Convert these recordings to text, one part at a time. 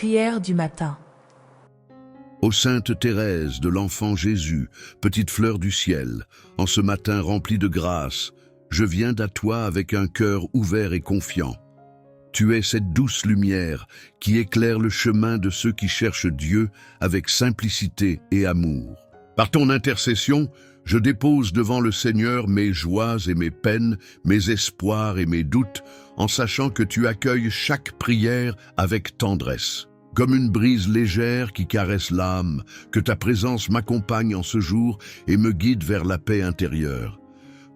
Prière du matin. Ô Sainte Thérèse de l'Enfant Jésus, petite fleur du ciel, en ce matin rempli de grâce, je viens à toi avec un cœur ouvert et confiant. Tu es cette douce lumière qui éclaire le chemin de ceux qui cherchent Dieu avec simplicité et amour. Par ton intercession, je dépose devant le Seigneur mes joies et mes peines, mes espoirs et mes doutes, en sachant que tu accueilles chaque prière avec tendresse. Comme une brise légère qui caresse l'âme, que ta présence m'accompagne en ce jour et me guide vers la paix intérieure.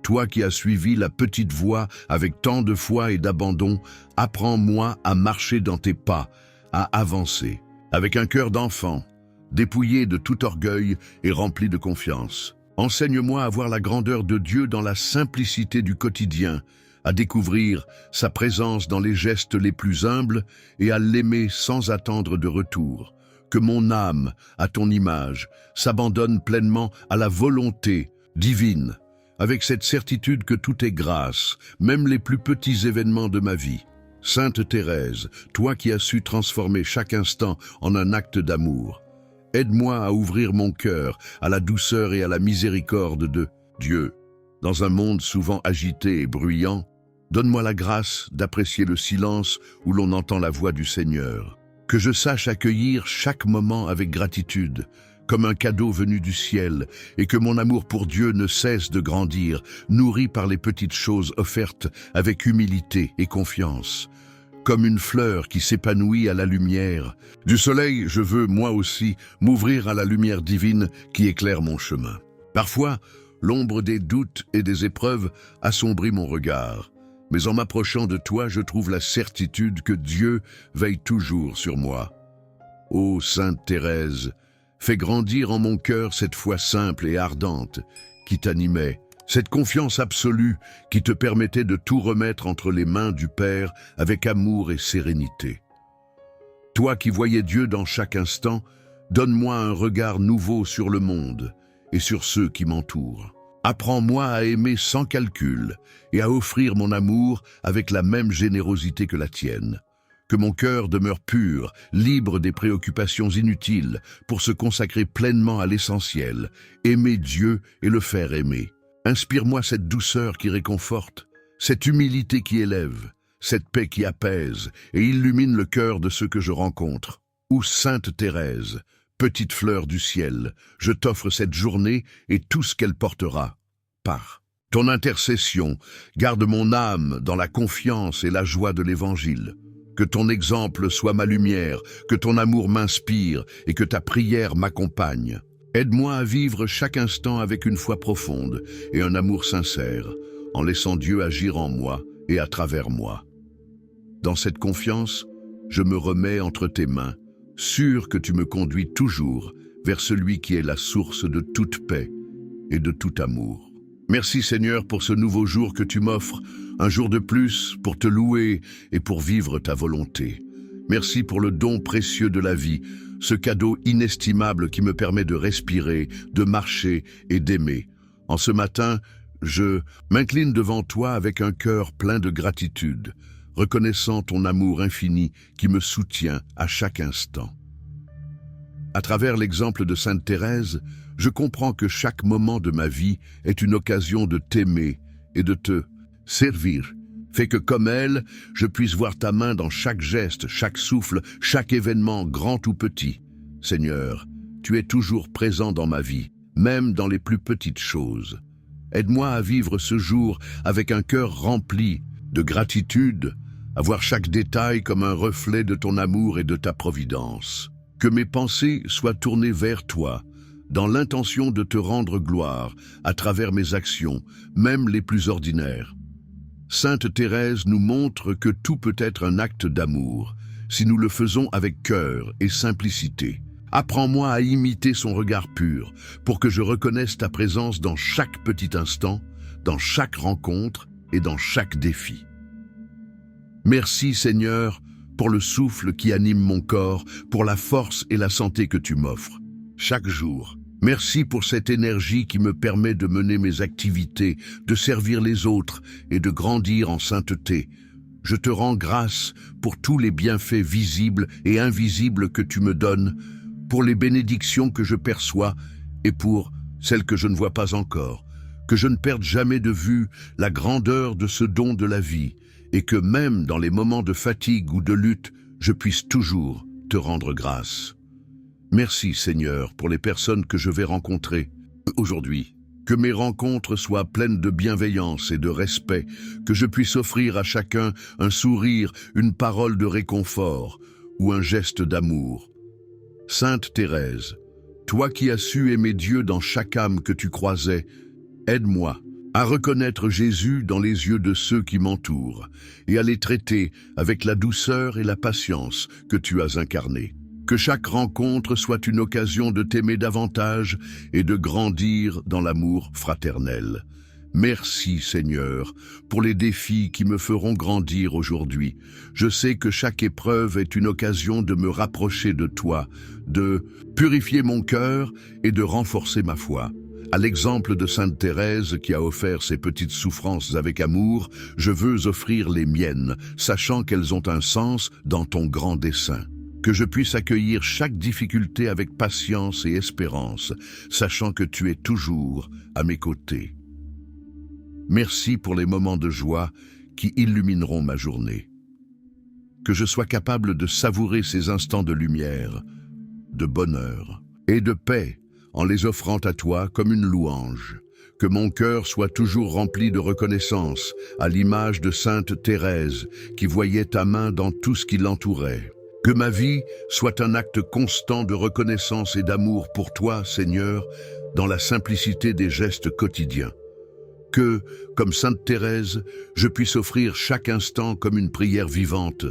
Toi qui as suivi la petite voie avec tant de foi et d'abandon, apprends-moi à marcher dans tes pas, à avancer, avec un cœur d'enfant, dépouillé de tout orgueil et rempli de confiance. Enseigne-moi à voir la grandeur de Dieu dans la simplicité du quotidien, à découvrir sa présence dans les gestes les plus humbles et à l'aimer sans attendre de retour. Que mon âme, à ton image, s'abandonne pleinement à la volonté divine, avec cette certitude que tout est grâce, même les plus petits événements de ma vie. Sainte Thérèse, toi qui as su transformer chaque instant en un acte d'amour, aide-moi à ouvrir mon cœur à la douceur et à la miséricorde de Dieu. Dans un monde souvent agité et bruyant, donne-moi la grâce d'apprécier le silence où l'on entend la voix du Seigneur. Que je sache accueillir chaque moment avec gratitude, comme un cadeau venu du ciel, et que mon amour pour Dieu ne cesse de grandir, nourri par les petites choses offertes avec humilité et confiance. Comme une fleur qui s'épanouit à la lumière du soleil, je veux, moi aussi, m'ouvrir à la lumière divine qui éclaire mon chemin. Parfois, l'ombre des doutes et des épreuves assombrit mon regard, mais en m'approchant de toi, je trouve la certitude que Dieu veille toujours sur moi. Ô Sainte Thérèse, fais grandir en mon cœur cette foi simple et ardente qui t'animait, cette confiance absolue qui te permettait de tout remettre entre les mains du Père avec amour et sérénité. Toi qui voyais Dieu dans chaque instant, donne-moi un regard nouveau sur le monde et sur ceux qui m'entourent. Apprends-moi à aimer sans calcul et à offrir mon amour avec la même générosité que la tienne. Que mon cœur demeure pur, libre des préoccupations inutiles, pour se consacrer pleinement à l'essentiel, aimer Dieu et le faire aimer. Inspire-moi cette douceur qui réconforte, cette humilité qui élève, cette paix qui apaise et illumine le cœur de ceux que je rencontre. Ô Sainte Thérèse, petite fleur du ciel, je t'offre cette journée et tout ce qu'elle portera. Par ton intercession, garde mon âme dans la confiance et la joie de l'Évangile. Que ton exemple soit ma lumière, que ton amour m'inspire et que ta prière m'accompagne. Aide-moi à vivre chaque instant avec une foi profonde et un amour sincère, en laissant Dieu agir en moi et à travers moi. Dans cette confiance, je me remets entre tes mains, sûr que tu me conduis toujours vers celui qui est la source de toute paix et de tout amour. Merci Seigneur pour ce nouveau jour que tu m'offres, un jour de plus pour te louer et pour vivre ta volonté. Merci pour le don précieux de la vie, ce cadeau inestimable qui me permet de respirer, de marcher et d'aimer. En ce matin, je m'incline devant toi avec un cœur plein de gratitude, reconnaissant ton amour infini qui me soutient à chaque instant. À travers l'exemple de Sainte Thérèse, je comprends que chaque moment de ma vie est une occasion de t'aimer et de te servir. Fais que comme elle, je puisse voir ta main dans chaque geste, chaque souffle, chaque événement, grand ou petit. Seigneur, tu es toujours présent dans ma vie, même dans les plus petites choses. Aide-moi à vivre ce jour avec un cœur rempli de gratitude, à voir chaque détail comme un reflet de ton amour et de ta providence. Que mes pensées soient tournées vers toi, dans l'intention de te rendre gloire à travers mes actions, même les plus ordinaires. Sainte Thérèse nous montre que tout peut être un acte d'amour, si nous le faisons avec cœur et simplicité. Apprends-moi à imiter son regard pur, pour que je reconnaisse ta présence dans chaque petit instant, dans chaque rencontre et dans chaque défi. Merci Seigneur, pour le souffle qui anime mon corps, pour la force et la santé que tu m'offres chaque jour. Merci pour cette énergie qui me permet de mener mes activités, de servir les autres et de grandir en sainteté. Je te rends grâce pour tous les bienfaits visibles et invisibles que tu me donnes, pour les bénédictions que je perçois et pour celles que je ne vois pas encore. Que je ne perde jamais de vue la grandeur de ce don de la vie et que même dans les moments de fatigue ou de lutte, je puisse toujours te rendre grâce. Merci Seigneur pour les personnes que je vais rencontrer aujourd'hui. Que mes rencontres soient pleines de bienveillance et de respect, que je puisse offrir à chacun un sourire, une parole de réconfort ou un geste d'amour. Sainte Thérèse, toi qui as su aimer Dieu dans chaque âme que tu croisais, aide-moi à reconnaître Jésus dans les yeux de ceux qui m'entourent et à les traiter avec la douceur et la patience que tu as incarnées. Que chaque rencontre soit une occasion de t'aimer davantage et de grandir dans l'amour fraternel. Merci Seigneur pour les défis qui me feront grandir aujourd'hui. Je sais que chaque épreuve est une occasion de me rapprocher de toi, de purifier mon cœur et de renforcer ma foi. À l'exemple de Sainte Thérèse qui a offert ses petites souffrances avec amour, je veux offrir les miennes, sachant qu'elles ont un sens dans ton grand dessein. Que je puisse accueillir chaque difficulté avec patience et espérance, sachant que tu es toujours à mes côtés. Merci pour les moments de joie qui illumineront ma journée. Que je sois capable de savourer ces instants de lumière, de bonheur et de paix en les offrant à toi comme une louange. Que mon cœur soit toujours rempli de reconnaissance, à l'image de Sainte Thérèse qui voyait ta main dans tout ce qui l'entourait. Que ma vie soit un acte constant de reconnaissance et d'amour pour toi, Seigneur, dans la simplicité des gestes quotidiens. Que, comme Sainte Thérèse, je puisse offrir chaque instant comme une prière vivante,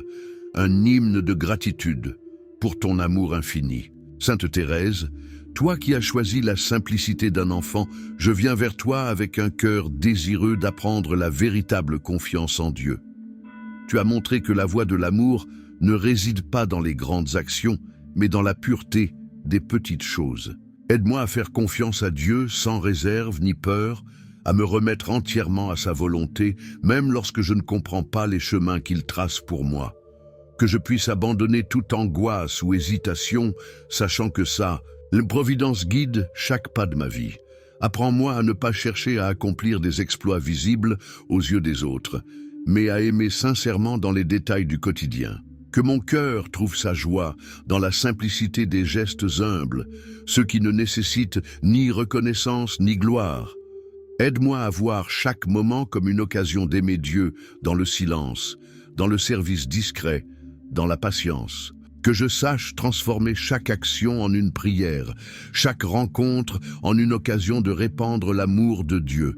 un hymne de gratitude pour ton amour infini. Sainte Thérèse, toi qui as choisi la simplicité d'un enfant, je viens vers toi avec un cœur désireux d'apprendre la véritable confiance en Dieu. Tu as montré que la voie de l'amour ne réside pas dans les grandes actions, mais dans la pureté des petites choses. Aide-moi à faire confiance à Dieu sans réserve ni peur, à me remettre entièrement à sa volonté, même lorsque je ne comprends pas les chemins qu'il trace pour moi. Que je puisse abandonner toute angoisse ou hésitation, sachant que la providence guide chaque pas de ma vie. Apprends-moi à ne pas chercher à accomplir des exploits visibles aux yeux des autres, mais à aimer sincèrement dans les détails du quotidien. Que mon cœur trouve sa joie dans la simplicité des gestes humbles, ceux qui ne nécessitent ni reconnaissance ni gloire. Aide-moi à voir chaque moment comme une occasion d'aimer Dieu dans le silence, dans le service discret, dans la patience. Que je sache transformer chaque action en une prière, chaque rencontre en une occasion de répandre l'amour de Dieu.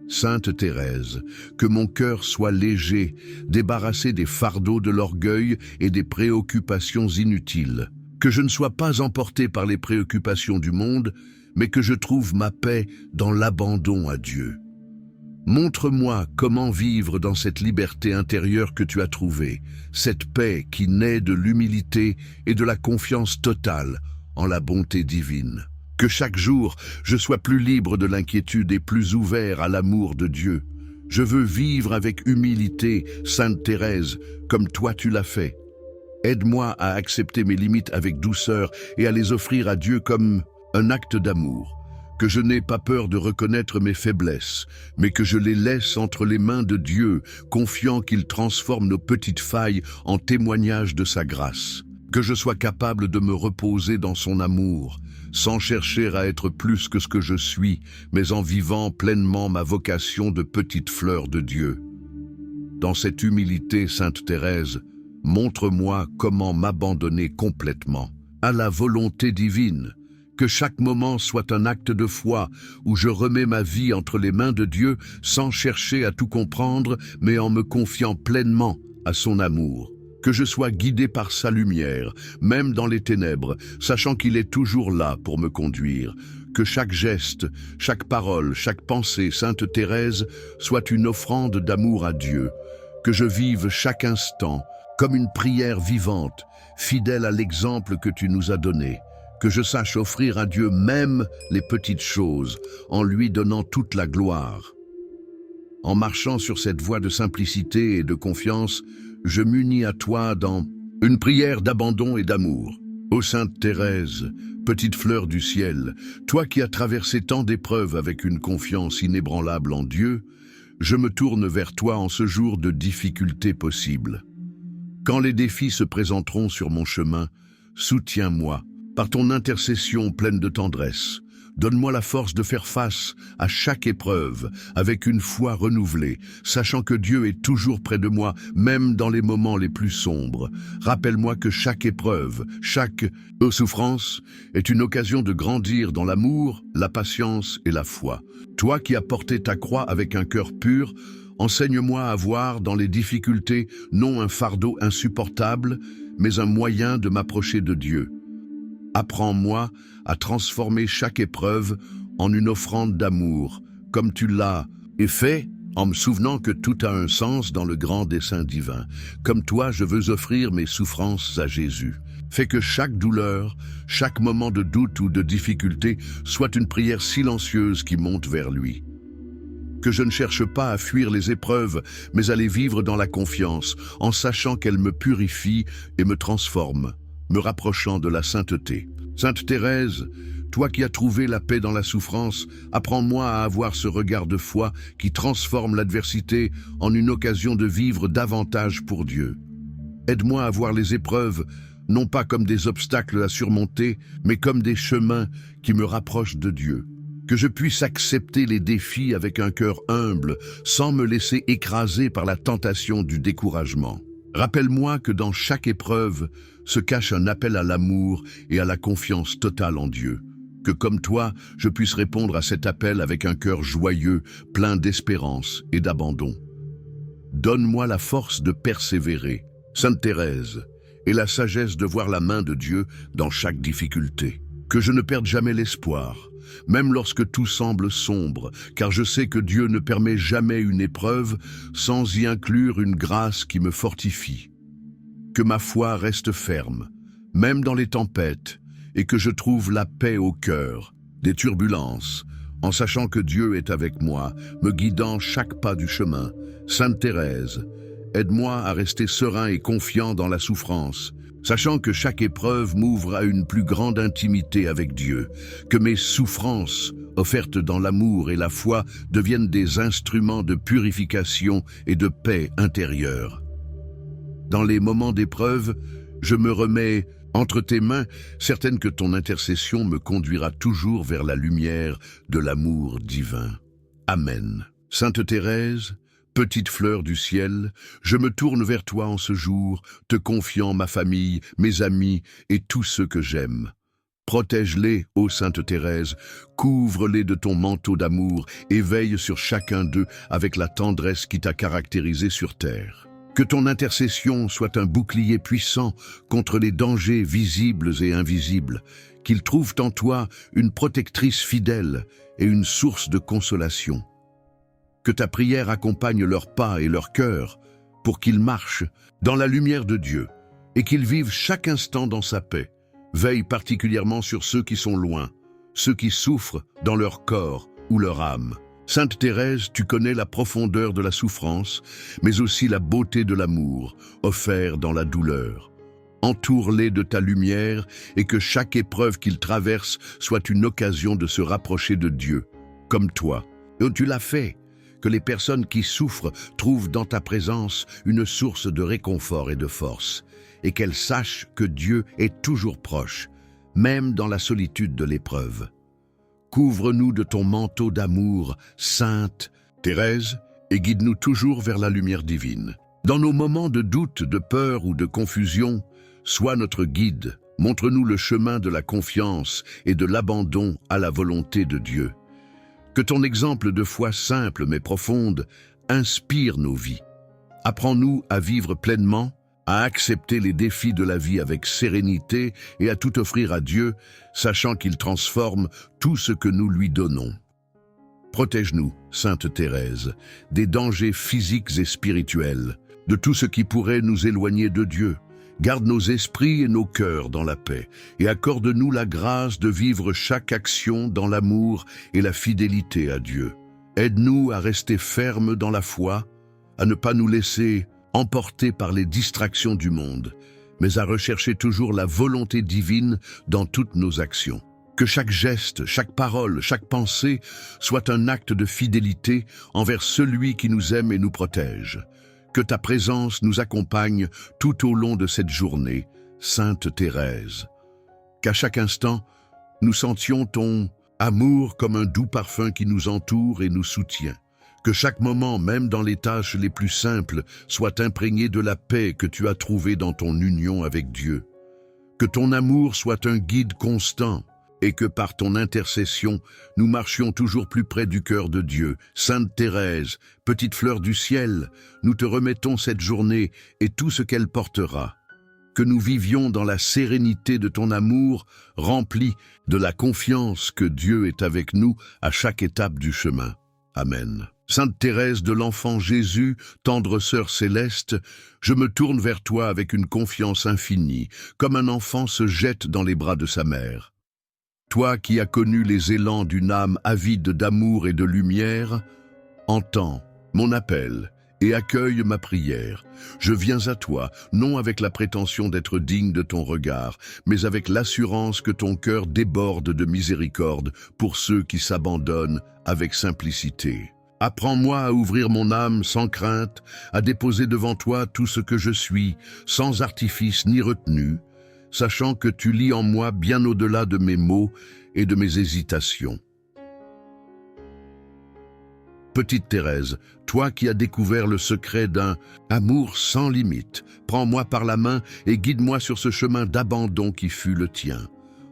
Sainte Thérèse, que mon cœur soit léger, débarrassé des fardeaux de l'orgueil et des préoccupations inutiles. Que je ne sois pas emporté par les préoccupations du monde, mais que je trouve ma paix dans l'abandon à Dieu. Montre-moi comment vivre dans cette liberté intérieure que tu as trouvée, cette paix qui naît de l'humilité et de la confiance totale en la bonté divine. Que chaque jour, je sois plus libre de l'inquiétude et plus ouvert à l'amour de Dieu. Je veux vivre avec humilité, Sainte Thérèse, comme toi tu l'as fait. Aide-moi à accepter mes limites avec douceur et à les offrir à Dieu comme un acte d'amour. Que je n'ai pas peur de reconnaître mes faiblesses, mais que je les laisse entre les mains de Dieu, confiant qu'il transforme nos petites failles en témoignages de sa grâce. Que je sois capable de me reposer dans son amour, sans chercher à être plus que ce que je suis, mais en vivant pleinement ma vocation de petite fleur de Dieu. Dans cette humilité, Sainte Thérèse, montre-moi comment m'abandonner complètement à la volonté divine. Que chaque moment soit un acte de foi où je remets ma vie entre les mains de Dieu sans chercher à tout comprendre, mais en me confiant pleinement à son amour. Que je sois guidé par sa lumière, même dans les ténèbres, sachant qu'il est toujours là pour me conduire. Que chaque geste, chaque parole, chaque pensée, Sainte Thérèse, soit une offrande d'amour à Dieu. Que je vive chaque instant comme une prière vivante, fidèle à l'exemple que tu nous as donné. Que je sache offrir à Dieu même les petites choses, en lui donnant toute la gloire. En marchant sur cette voie de simplicité et de confiance, je m'unis à toi dans une prière d'abandon et d'amour. Ô Sainte Thérèse, petite fleur du ciel, toi qui as traversé tant d'épreuves avec une confiance inébranlable en Dieu, je me tourne vers toi en ce jour de difficultés possibles. Quand les défis se présenteront sur mon chemin, soutiens-moi par ton intercession pleine de tendresse. Donne-moi la force de faire face à chaque épreuve avec une foi renouvelée, sachant que Dieu est toujours près de moi, même dans les moments les plus sombres. Rappelle-moi que chaque épreuve, chaque souffrance est une occasion de grandir dans l'amour, la patience et la foi. Toi qui as porté ta croix avec un cœur pur, enseigne-moi à voir dans les difficultés non un fardeau insupportable, mais un moyen de m'approcher de Dieu. Apprends-moi à transformer chaque épreuve en une offrande d'amour, comme tu l'as fait, en me souvenant que tout a un sens dans le grand dessein divin. Comme toi, je veux offrir mes souffrances à Jésus. Fais que chaque douleur, chaque moment de doute ou de difficulté soit une prière silencieuse qui monte vers lui. Que je ne cherche pas à fuir les épreuves, mais à les vivre dans la confiance, en sachant qu'elles me purifient et me transforment, me rapprochant de la sainteté. Sainte Thérèse, toi qui as trouvé la paix dans la souffrance, apprends-moi à avoir ce regard de foi qui transforme l'adversité en une occasion de vivre davantage pour Dieu. Aide-moi à voir les épreuves, non pas comme des obstacles à surmonter, mais comme des chemins qui me rapprochent de Dieu. Que je puisse accepter les défis avec un cœur humble, sans me laisser écraser par la tentation du découragement. Rappelle-moi que dans chaque épreuve se cache un appel à l'amour et à la confiance totale en Dieu. Que comme toi, je puisse répondre à cet appel avec un cœur joyeux, plein d'espérance et d'abandon. Donne-moi la force de persévérer, Sainte Thérèse, et la sagesse de voir la main de Dieu dans chaque difficulté. Que je ne perde jamais l'espoir, même lorsque tout semble sombre, car je sais que Dieu ne permet jamais une épreuve sans y inclure une grâce qui me fortifie. Que ma foi reste ferme, même dans les tempêtes, et que je trouve la paix au cœur des turbulences, en sachant que Dieu est avec moi, me guidant chaque pas du chemin. Sainte Thérèse, aide-moi à rester serein et confiant dans la souffrance, sachant que chaque épreuve m'ouvre à une plus grande intimité avec Dieu, que mes souffrances, offertes dans l'amour et la foi, deviennent des instruments de purification et de paix intérieure. Dans les moments d'épreuve, je me remets entre tes mains, certaine que ton intercession me conduira toujours vers la lumière de l'amour divin. Amen. Sainte Thérèse, petite fleur du ciel, je me tourne vers toi en ce jour, te confiant ma famille, mes amis et tous ceux que j'aime. Protège-les, ô Sainte Thérèse, couvre-les de ton manteau d'amour et veille sur chacun d'eux avec la tendresse qui t'a caractérisé sur terre. Que ton intercession soit un bouclier puissant contre les dangers visibles et invisibles, qu'ils trouvent en toi une protectrice fidèle et une source de consolation. Que ta prière accompagne leurs pas et leur cœur pour qu'ils marchent dans la lumière de Dieu et qu'ils vivent chaque instant dans sa paix. Veille particulièrement sur ceux qui sont loin, ceux qui souffrent dans leur corps ou leur âme. Sainte Thérèse, tu connais la profondeur de la souffrance, mais aussi la beauté de l'amour, offert dans la douleur. Entoure-les de ta lumière et que chaque épreuve qu'ils traversent soit une occasion de se rapprocher de Dieu, comme toi. Et tu l'as fait, que les personnes qui souffrent trouvent dans ta présence une source de réconfort et de force, et qu'elles sachent que Dieu est toujours proche, même dans la solitude de l'épreuve. Couvre-nous de ton manteau d'amour, Sainte Thérèse, et guide-nous toujours vers la lumière divine. Dans nos moments de doute, de peur ou de confusion, sois notre guide, montre-nous le chemin de la confiance et de l'abandon à la volonté de Dieu. Que ton exemple de foi simple mais profonde inspire nos vies. Apprends-nous à vivre pleinement, à accepter les défis de la vie avec sérénité et à tout offrir à Dieu, sachant qu'il transforme tout ce que nous lui donnons. Protège-nous, Sainte Thérèse, des dangers physiques et spirituels, de tout ce qui pourrait nous éloigner de Dieu. Garde nos esprits et nos cœurs dans la paix, et accorde-nous la grâce de vivre chaque action dans l'amour et la fidélité à Dieu. Aide-nous à rester fermes dans la foi, à ne pas nous laisser emporté par les distractions du monde, mais à rechercher toujours la volonté divine dans toutes nos actions. Que chaque geste, chaque parole, chaque pensée soit un acte de fidélité envers celui qui nous aime et nous protège. Que ta présence nous accompagne tout au long de cette journée, Sainte Thérèse. Qu'à chaque instant, nous sentions ton amour comme un doux parfum qui nous entoure et nous soutient. Que chaque moment, même dans les tâches les plus simples, soit imprégné de la paix que tu as trouvée dans ton union avec Dieu. Que ton amour soit un guide constant et que par ton intercession, nous marchions toujours plus près du cœur de Dieu. Sainte Thérèse, petite fleur du ciel, nous te remettons cette journée et tout ce qu'elle portera. Que nous vivions dans la sérénité de ton amour, rempli de la confiance que Dieu est avec nous à chaque étape du chemin. Amen. Sainte Thérèse de l'Enfant Jésus, tendre sœur céleste, je me tourne vers toi avec une confiance infinie, comme un enfant se jette dans les bras de sa mère. Toi qui as connu les élans d'une âme avide d'amour et de lumière, entends mon appel et accueille ma prière. Je viens à toi, non avec la prétention d'être digne de ton regard, mais avec l'assurance que ton cœur déborde de miséricorde pour ceux qui s'abandonnent avec simplicité. Apprends-moi à ouvrir mon âme sans crainte, à déposer devant toi tout ce que je suis, sans artifice ni retenue, sachant que tu lis en moi bien au-delà de mes mots et de mes hésitations. Petite Thérèse, toi qui as découvert le secret d'un amour sans limite, prends-moi par la main et guide-moi sur ce chemin d'abandon qui fut le tien.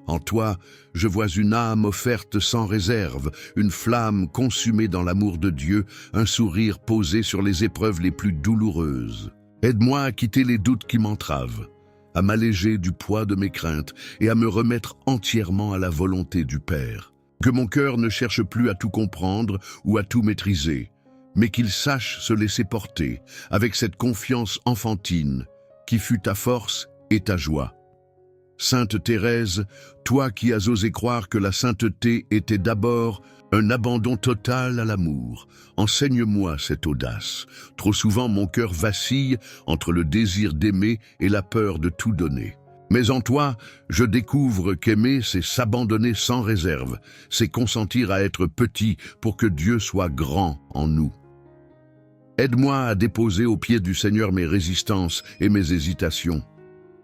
En toi, je vois une âme offerte sans réserve, une flamme consumée dans l'amour de Dieu, un sourire posé sur les épreuves les plus douloureuses. Aide-moi à quitter les doutes qui m'entravent, à m'alléger du poids de mes craintes et à me remettre entièrement à la volonté du Père. Que mon cœur ne cherche plus à tout comprendre ou à tout maîtriser, mais qu'il sache se laisser porter avec cette confiance enfantine qui fut ta force et ta joie. Sainte Thérèse, toi qui as osé croire que la sainteté était d'abord un abandon total à l'amour, enseigne-moi cette audace. Trop souvent mon cœur vacille entre le désir d'aimer et la peur de tout donner. Mais en toi, je découvre qu'aimer, c'est s'abandonner sans réserve, c'est consentir à être petit pour que Dieu soit grand en nous. Aide-moi à déposer aux pieds du Seigneur mes résistances et mes hésitations.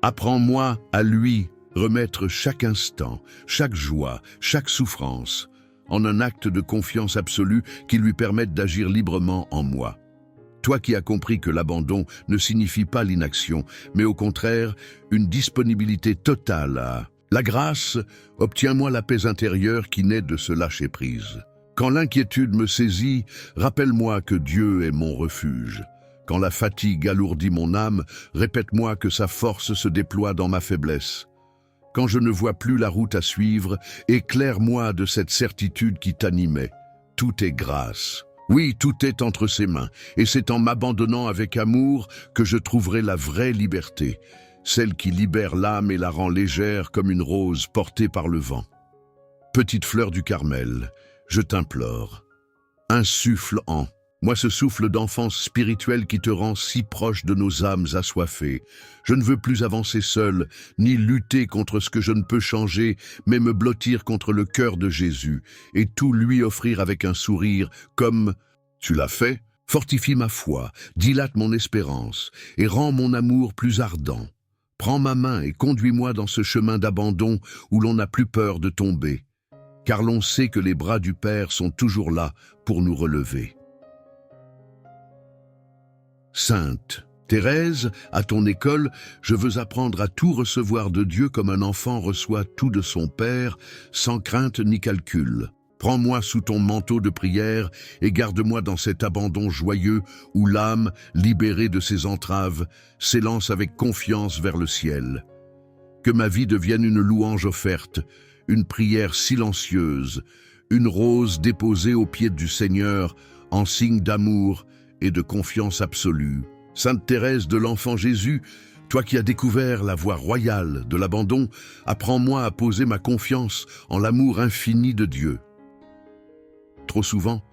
Apprends-moi à lui remettre chaque instant, chaque joie, chaque souffrance, en un acte de confiance absolue qui lui permette d'agir librement en moi. Toi qui as compris que l'abandon ne signifie pas l'inaction, mais au contraire une disponibilité totale à la grâce, obtiens-moi la paix intérieure qui naît de ce lâcher-prise. Quand l'inquiétude me saisit, rappelle-moi que Dieu est mon refuge. Quand la fatigue alourdit mon âme, répète-moi que sa force se déploie dans ma faiblesse. Quand je ne vois plus la route à suivre, éclaire-moi de cette certitude qui t'animait. Tout est grâce. Oui, tout est entre ses mains, et c'est en m'abandonnant avec amour que je trouverai la vraie liberté, celle qui libère l'âme et la rend légère comme une rose portée par le vent. Petite fleur du Carmel, je t'implore, insuffle en moi ce souffle d'enfance spirituelle qui te rend si proche de nos âmes assoiffées. Je ne veux plus avancer seul, ni lutter contre ce que je ne peux changer, mais me blottir contre le cœur de Jésus, et tout lui offrir avec un sourire, comme tu l'as fait. Fortifie ma foi, dilate mon espérance, et rends mon amour plus ardent. Prends ma main et conduis-moi dans ce chemin d'abandon où l'on n'a plus peur de tomber, car l'on sait que les bras du Père sont toujours là pour nous relever. Sainte Thérèse, à ton école, je veux apprendre à tout recevoir de Dieu comme un enfant reçoit tout de son Père, sans crainte ni calcul. Prends-moi sous ton manteau de prière et garde-moi dans cet abandon joyeux où l'âme, libérée de ses entraves, s'élance avec confiance vers le ciel. Que ma vie devienne une louange offerte, une prière silencieuse, une rose déposée aux pieds du Seigneur en signe d'amour et de confiance absolue. Sainte Thérèse de l'Enfant Jésus, toi qui as découvert la voie royale de l'abandon, apprends-moi à poser ma confiance en l'amour infini de Dieu. Trop souvent,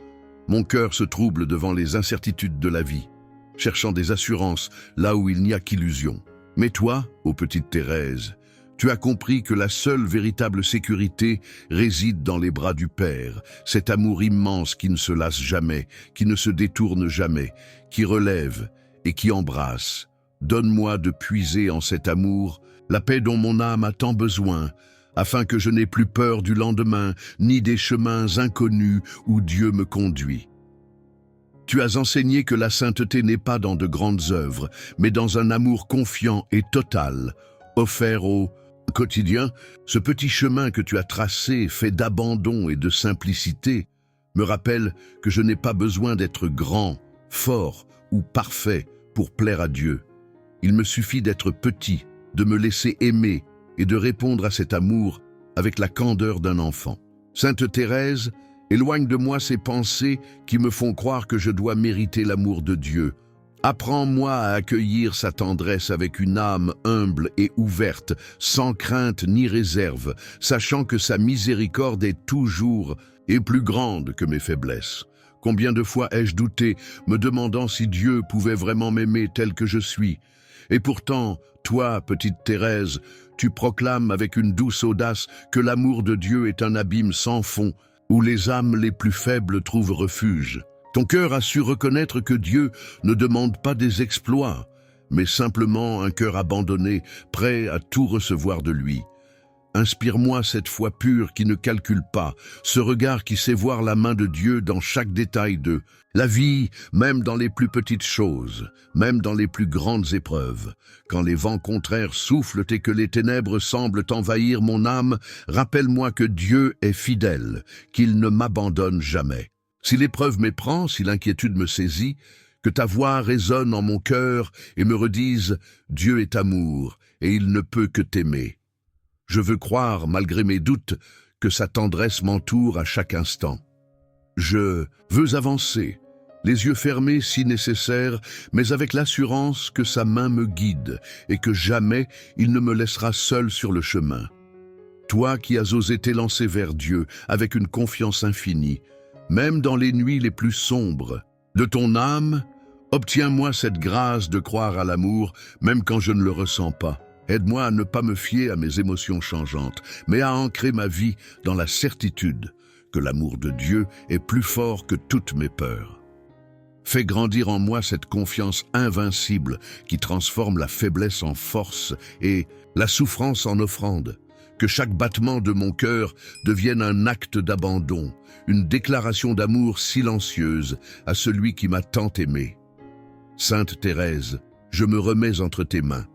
mon cœur se trouble devant les incertitudes de la vie. cherchant des assurances là où il n'y a qu'illusion. Mais toi, ô petite Thérèse, tu as compris que la seule véritable sécurité réside dans les bras du Père, cet amour immense qui ne se lasse jamais, qui ne se détourne jamais, qui relève et qui embrasse. Donne-moi de puiser en cet amour la paix dont mon âme a tant besoin, afin que je n'ai plus peur du lendemain, ni des chemins inconnus où Dieu me conduit. Tu as enseigné que la sainteté n'est pas dans de grandes œuvres, mais dans un amour confiant et total, offert au quotidien. Ce petit chemin que tu as tracé, fait d'abandon et de simplicité, me rappelle que je n'ai pas besoin d'être grand, fort ou parfait pour plaire à Dieu. Il me suffit d'être petit, de me laisser aimer et de répondre à cet amour avec la candeur d'un enfant. Sainte Thérèse, éloigne de moi ces pensées qui me font croire que je dois mériter l'amour de Dieu. Apprends-moi à accueillir sa tendresse avec une âme humble et ouverte, sans crainte ni réserve, sachant que sa miséricorde est toujours et plus grande que mes faiblesses. Combien de fois ai-je douté, me demandant si Dieu pouvait vraiment m'aimer tel que je suis. Et pourtant, toi, petite Thérèse, tu proclames avec une douce audace que l'amour de Dieu est un abîme sans fond, où les âmes les plus faibles trouvent refuge. Ton cœur a su reconnaître que Dieu ne demande pas des exploits, mais simplement un cœur abandonné, prêt à tout recevoir de lui. Inspire-moi cette foi pure qui ne calcule pas, ce regard qui sait voir la main de Dieu dans chaque détail de la vie, même dans les plus petites choses, même dans les plus grandes épreuves. Quand les vents contraires soufflent et que les ténèbres semblent envahir mon âme, rappelle-moi que Dieu est fidèle, qu'il ne m'abandonne jamais. Si l'épreuve m'éprend, si l'inquiétude me saisit, que ta voix résonne en mon cœur et me redise « Dieu est amour et il ne peut que t'aimer ». Je veux croire, malgré mes doutes, que sa tendresse m'entoure à chaque instant. Je veux avancer, les yeux fermés si nécessaire, mais avec l'assurance que sa main me guide et que jamais il ne me laissera seul sur le chemin. Toi qui as osé t'élancer vers Dieu avec une confiance infinie, même dans les nuits les plus sombres, de ton âme, obtiens-moi cette grâce de croire à l'amour, même quand je ne le ressens pas. Aide-moi à ne pas me fier à mes émotions changeantes, mais à ancrer ma vie dans la certitude que l'amour de Dieu est plus fort que toutes mes peurs. Fais grandir en moi cette confiance invincible qui transforme la faiblesse en force et la souffrance en offrande. Que chaque battement de mon cœur devienne un acte d'abandon, une déclaration d'amour silencieuse à celui qui m'a tant aimé. Sainte Thérèse, je me remets entre tes mains,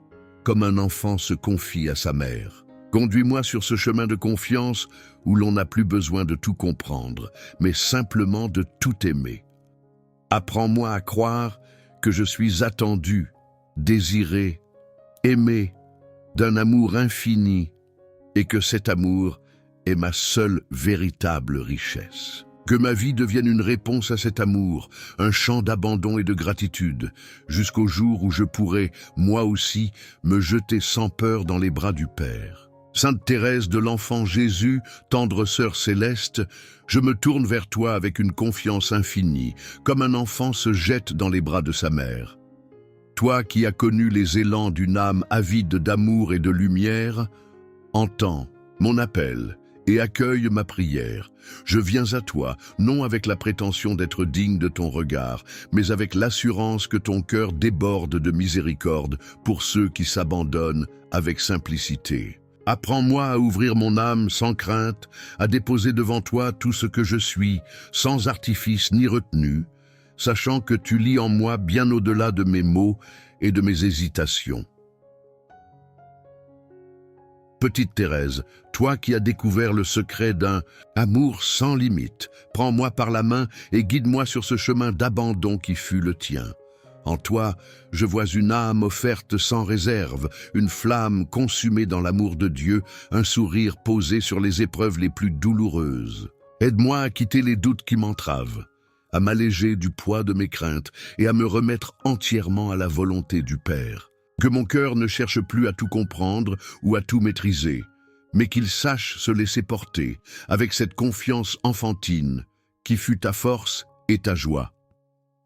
comme un enfant se confie à sa mère. Conduis-moi sur ce chemin de confiance où l'on n'a plus besoin de tout comprendre, mais simplement de tout aimer. Apprends-moi à croire que je suis attendu, désiré, aimé, d'un amour infini, et que cet amour est ma seule véritable richesse. Que ma vie devienne une réponse à cet amour, un chant d'abandon et de gratitude, jusqu'au jour où je pourrai, moi aussi, me jeter sans peur dans les bras du Père. Sainte Thérèse de l'Enfant Jésus, tendre sœur céleste, je me tourne vers toi avec une confiance infinie, comme un enfant se jette dans les bras de sa mère. Toi qui as connu les élans d'une âme avide d'amour et de lumière, entends mon appel et accueille ma prière. Je viens à toi, non avec la prétention d'être digne de ton regard, mais avec l'assurance que ton cœur déborde de miséricorde pour ceux qui s'abandonnent avec simplicité. Apprends-moi à ouvrir mon âme sans crainte, à déposer devant toi tout ce que je suis, sans artifice ni retenue, sachant que tu lis en moi bien au-delà de mes mots et de mes hésitations. Petite Thérèse, toi qui as découvert le secret d'un amour sans limite, prends-moi par la main et guide-moi sur ce chemin d'abandon qui fut le tien. En toi, je vois une âme offerte sans réserve, une flamme consumée dans l'amour de Dieu, un sourire posé sur les épreuves les plus douloureuses. Aide-moi à quitter les doutes qui m'entravent, à m'alléger du poids de mes craintes et à me remettre entièrement à la volonté du Père. Que mon cœur ne cherche plus à tout comprendre ou à tout maîtriser, mais qu'il sache se laisser porter avec cette confiance enfantine qui fut ta force et ta joie.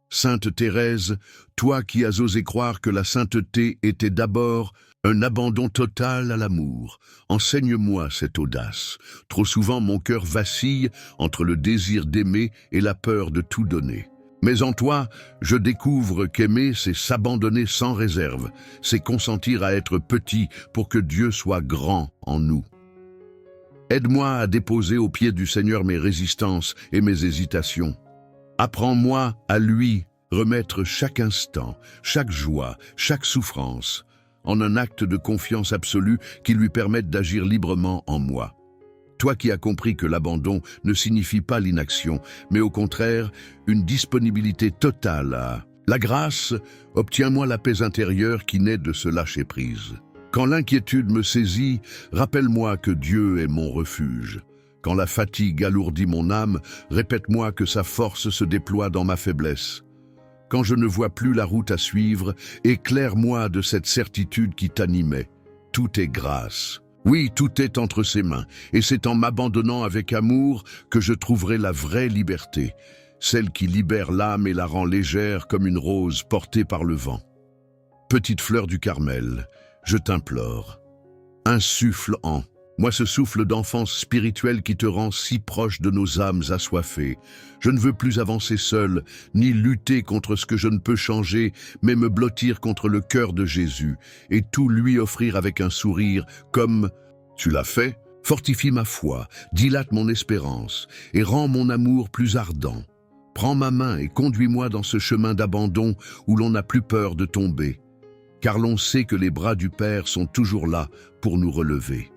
Sainte Thérèse, toi qui as osé croire que la sainteté était d'abord un abandon total à l'amour, enseigne-moi cette audace. Trop souvent mon cœur vacille entre le désir d'aimer et la peur de tout donner. Mais en toi, je découvre qu'aimer, c'est s'abandonner sans réserve, c'est consentir à être petit pour que Dieu soit grand en nous. Aide-moi à déposer aux pieds du Seigneur mes résistances et mes hésitations. Apprends-moi à lui remettre chaque instant, chaque joie, chaque souffrance, en un acte de confiance absolue qui lui permette d'agir librement en moi. Toi qui as compris que l'abandon ne signifie pas l'inaction, mais au contraire une disponibilité totale à la grâce, obtiens-moi la paix intérieure qui naît de ce lâcher-prise. Quand l'inquiétude me saisit, rappelle-moi que Dieu est mon refuge. Quand la fatigue alourdit mon âme, répète-moi que sa force se déploie dans ma faiblesse. Quand je ne vois plus la route à suivre, éclaire-moi de cette certitude qui t'animait. Tout est grâce. Oui, tout est entre ses mains, et c'est en m'abandonnant avec amour que je trouverai la vraie liberté, celle qui libère l'âme et la rend légère comme une rose portée par le vent. Petite fleur du Carmel, je t'implore, insuffle en moi ce souffle d'enfance spirituelle qui te rend si proche de nos âmes assoiffées. Je ne veux plus avancer seul, ni lutter contre ce que je ne peux changer, mais me blottir contre le cœur de Jésus et tout lui offrir avec un sourire, comme tu l'as fait. Fortifie ma foi, dilate mon espérance et rends mon amour plus ardent. Prends ma main et conduis-moi dans ce chemin d'abandon où l'on n'a plus peur de tomber, car l'on sait que les bras du Père sont toujours là pour nous relever.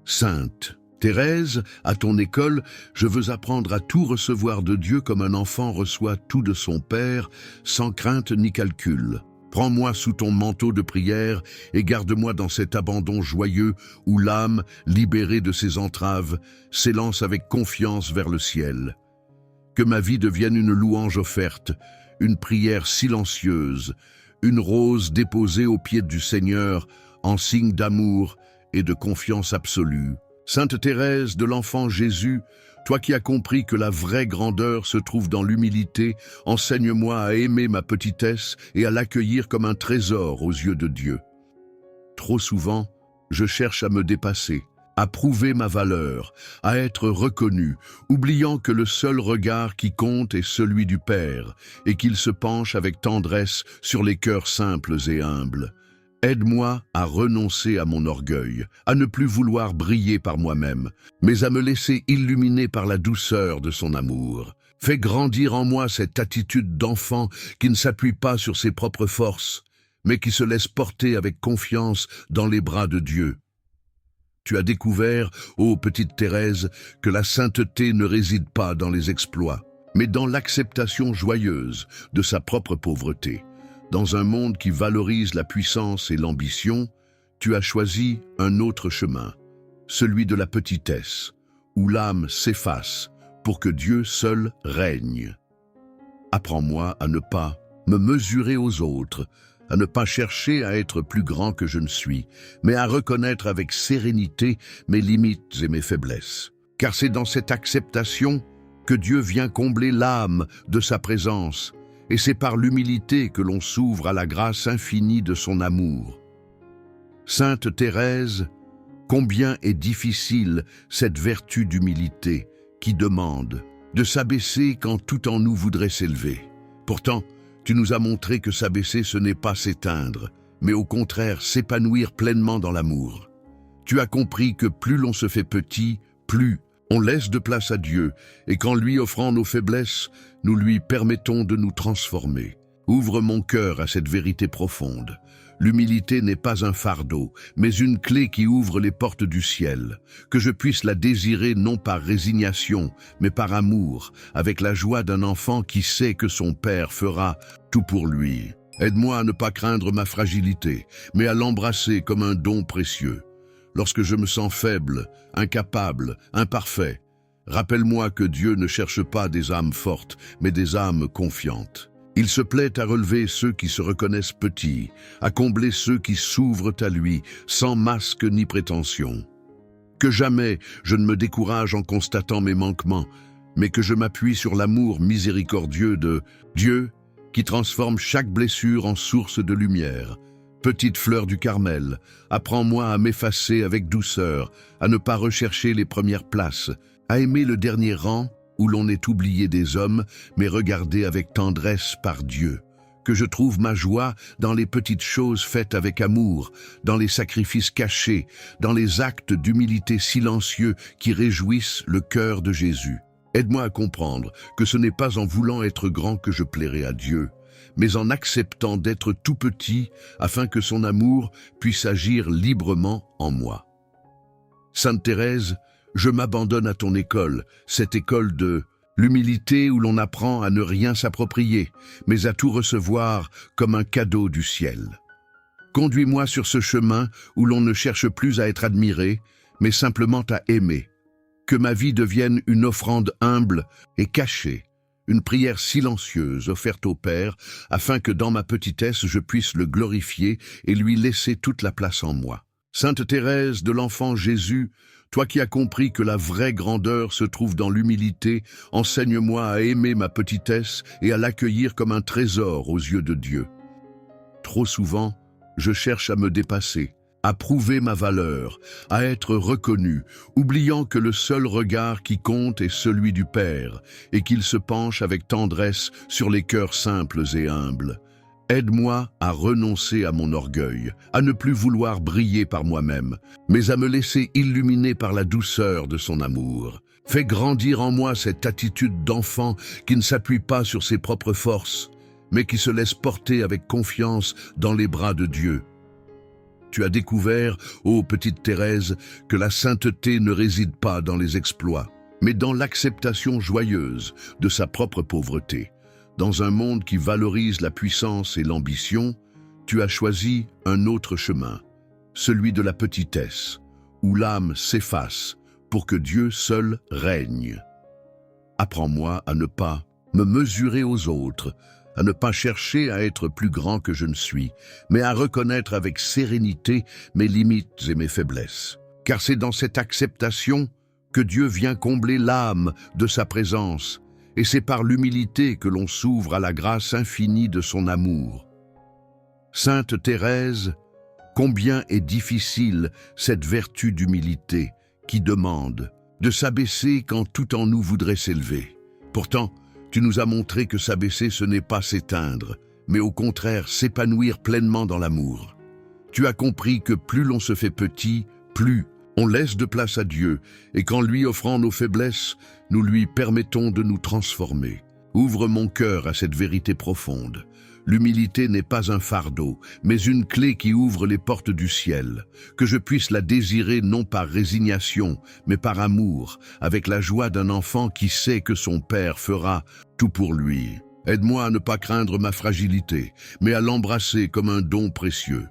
Sainte Thérèse, à ton école, je veux apprendre à tout recevoir de Dieu comme un enfant reçoit tout de son Père, sans crainte ni calcul. Prends-moi sous ton manteau de prière et garde-moi dans cet abandon joyeux où l'âme, libérée de ses entraves, s'élance avec confiance vers le ciel. Que ma vie devienne une louange offerte, une prière silencieuse, une rose déposée aux pieds du Seigneur en signe d'amour et de confiance absolue. Sainte Thérèse de l'Enfant Jésus, toi qui as compris que la vraie grandeur se trouve dans l'humilité, enseigne-moi à aimer ma petitesse et à l'accueillir comme un trésor aux yeux de Dieu. Trop souvent, je cherche à me dépasser, à prouver ma valeur, à être reconnu, oubliant que le seul regard qui compte est celui du Père et qu'il se penche avec tendresse sur les cœurs simples et humbles. Aide-moi à renoncer à mon orgueil, à ne plus vouloir briller par moi-même, mais à me laisser illuminer par la douceur de son amour. Fais grandir en moi cette attitude d'enfant qui ne s'appuie pas sur ses propres forces, mais qui se laisse porter avec confiance dans les bras de Dieu. Tu as découvert, ô petite Thérèse, que la sainteté ne réside pas dans les exploits, mais dans l'acceptation joyeuse de sa propre pauvreté. Dans un monde qui valorise la puissance et l'ambition, tu as choisi un autre chemin, celui de la petitesse, où l'âme s'efface pour que Dieu seul règne. Apprends-moi à ne pas me mesurer aux autres, à ne pas chercher à être plus grand que je ne suis, mais à reconnaître avec sérénité mes limites et mes faiblesses. Car c'est dans cette acceptation que Dieu vient combler l'âme de sa présence, et c'est par l'humilité que l'on s'ouvre à la grâce infinie de son amour. Sainte Thérèse, combien est difficile cette vertu d'humilité qui demande de s'abaisser quand tout en nous voudrait s'élever. Pourtant, tu nous as montré que s'abaisser ce n'est pas s'éteindre, mais au contraire s'épanouir pleinement dans l'amour. Tu as compris que plus l'on se fait petit, plus on laisse de place à Dieu, et qu'en lui offrant nos faiblesses, nous lui permettons de nous transformer. Ouvre mon cœur à cette vérité profonde. L'humilité n'est pas un fardeau, mais une clé qui ouvre les portes du ciel. Que je puisse la désirer non par résignation, mais par amour, avec la joie d'un enfant qui sait que son Père fera tout pour lui. Aide-moi à ne pas craindre ma fragilité, mais à l'embrasser comme un don précieux. Lorsque je me sens faible, incapable, imparfait, rappelle-moi que Dieu ne cherche pas des âmes fortes, mais des âmes confiantes. Il se plaît à relever ceux qui se reconnaissent petits, à combler ceux qui s'ouvrent à lui, sans masque ni prétention. Que jamais je ne me décourage en constatant mes manquements, mais que je m'appuie sur l'amour miséricordieux de Dieu qui transforme chaque blessure en source de lumière. Petite fleur du Carmel, apprends-moi à m'effacer avec douceur, à ne pas rechercher les premières places, à aimer le dernier rang où l'on est oublié des hommes, mais regardé avec tendresse par Dieu. Que je trouve ma joie dans les petites choses faites avec amour, dans les sacrifices cachés, dans les actes d'humilité silencieux qui réjouissent le cœur de Jésus. Aide-moi à comprendre que ce n'est pas en voulant être grand que je plairai à Dieu, mais en acceptant d'être tout petit afin que son amour puisse agir librement en moi. Sainte Thérèse, je m'abandonne à ton école, cette école de l'humilité où l'on apprend à ne rien s'approprier, mais à tout recevoir comme un cadeau du ciel. Conduis-moi sur ce chemin où l'on ne cherche plus à être admiré, mais simplement à aimer. Que ma vie devienne une offrande humble et cachée, une prière silencieuse offerte au Père, afin que dans ma petitesse je puisse le glorifier et lui laisser toute la place en moi. Sainte Thérèse de l'Enfant Jésus, toi qui as compris que la vraie grandeur se trouve dans l'humilité, enseigne-moi à aimer ma petitesse et à l'accueillir comme un trésor aux yeux de Dieu. Trop souvent, je cherche à me dépasser, à prouver ma valeur, à être reconnu, oubliant que le seul regard qui compte est celui du Père, et qu'il se penche avec tendresse sur les cœurs simples et humbles. Aide-moi à renoncer à mon orgueil, à ne plus vouloir briller par moi-même, mais à me laisser illuminer par la douceur de son amour. Fais grandir en moi cette attitude d'enfant qui ne s'appuie pas sur ses propres forces, mais qui se laisse porter avec confiance dans les bras de Dieu. Tu as découvert, ô petite Thérèse, que la sainteté ne réside pas dans les exploits, mais dans l'acceptation joyeuse de sa propre pauvreté. Dans un monde qui valorise la puissance et l'ambition, tu as choisi un autre chemin, celui de la petitesse, où l'âme s'efface pour que Dieu seul règne. Apprends-moi à ne pas me mesurer aux autres, à ne pas chercher à être plus grand que je ne suis, mais à reconnaître avec sérénité mes limites et mes faiblesses. Car c'est dans cette acceptation que Dieu vient combler l'âme de sa présence, et c'est par l'humilité que l'on s'ouvre à la grâce infinie de son amour. Sainte Thérèse, combien est difficile cette vertu d'humilité qui demande de s'abaisser quand tout en nous voudrait s'élever. Pourtant, tu nous as montré que s'abaisser ce n'est pas s'éteindre, mais au contraire s'épanouir pleinement dans l'amour. Tu as compris que plus l'on se fait petit, plus on laisse de place à Dieu, et qu'en lui offrant nos faiblesses, nous lui permettons de nous transformer. Ouvre mon cœur à cette vérité profonde. L'humilité n'est pas un fardeau, mais une clé qui ouvre les portes du ciel. Que je puisse la désirer non par résignation, mais par amour, avec la joie d'un enfant qui sait que son Père fera tout pour lui. Aide-moi à ne pas craindre ma fragilité, mais à l'embrasser comme un don précieux.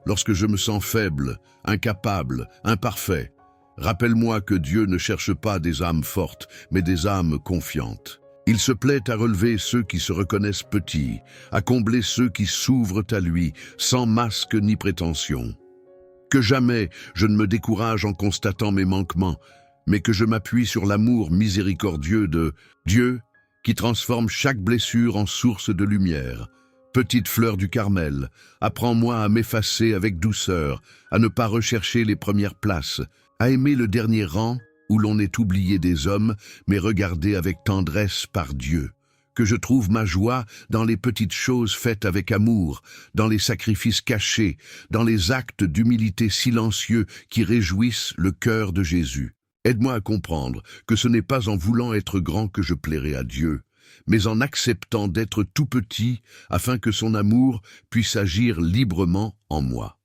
Lorsque je me sens faible, incapable, imparfait, rappelle-moi que Dieu ne cherche pas des âmes fortes, mais des âmes confiantes. Il se plaît à relever ceux qui se reconnaissent petits, à combler ceux qui s'ouvrent à lui, sans masque ni prétention. Que jamais je ne me décourage en constatant mes manquements, mais que je m'appuie sur l'amour miséricordieux de Dieu, qui transforme chaque blessure en source de lumière. Petite fleur du Carmel, apprends-moi à m'effacer avec douceur, à ne pas rechercher les premières places, à aimer le dernier rang où l'on est oublié des hommes, mais regardé avec tendresse par Dieu. Que je trouve ma joie dans les petites choses faites avec amour, dans les sacrifices cachés, dans les actes d'humilité silencieux qui réjouissent le cœur de Jésus. Aide-moi à comprendre que ce n'est pas en voulant être grand que je plairai à Dieu, mais en acceptant d'être tout petit afin que son amour puisse agir librement en moi.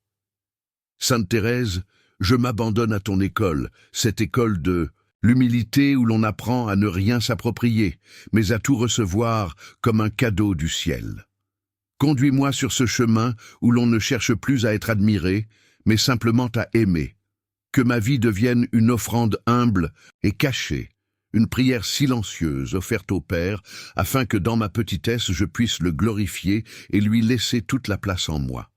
Sainte Thérèse, je m'abandonne à ton école, cette école de l'humilité où l'on apprend à ne rien s'approprier, mais à tout recevoir comme un cadeau du ciel. Conduis-moi sur ce chemin où l'on ne cherche plus à être admiré, mais simplement à aimer. Que ma vie devienne une offrande humble et cachée, une prière silencieuse offerte au Père, afin que dans ma petitesse je puisse le glorifier et lui laisser toute la place en moi.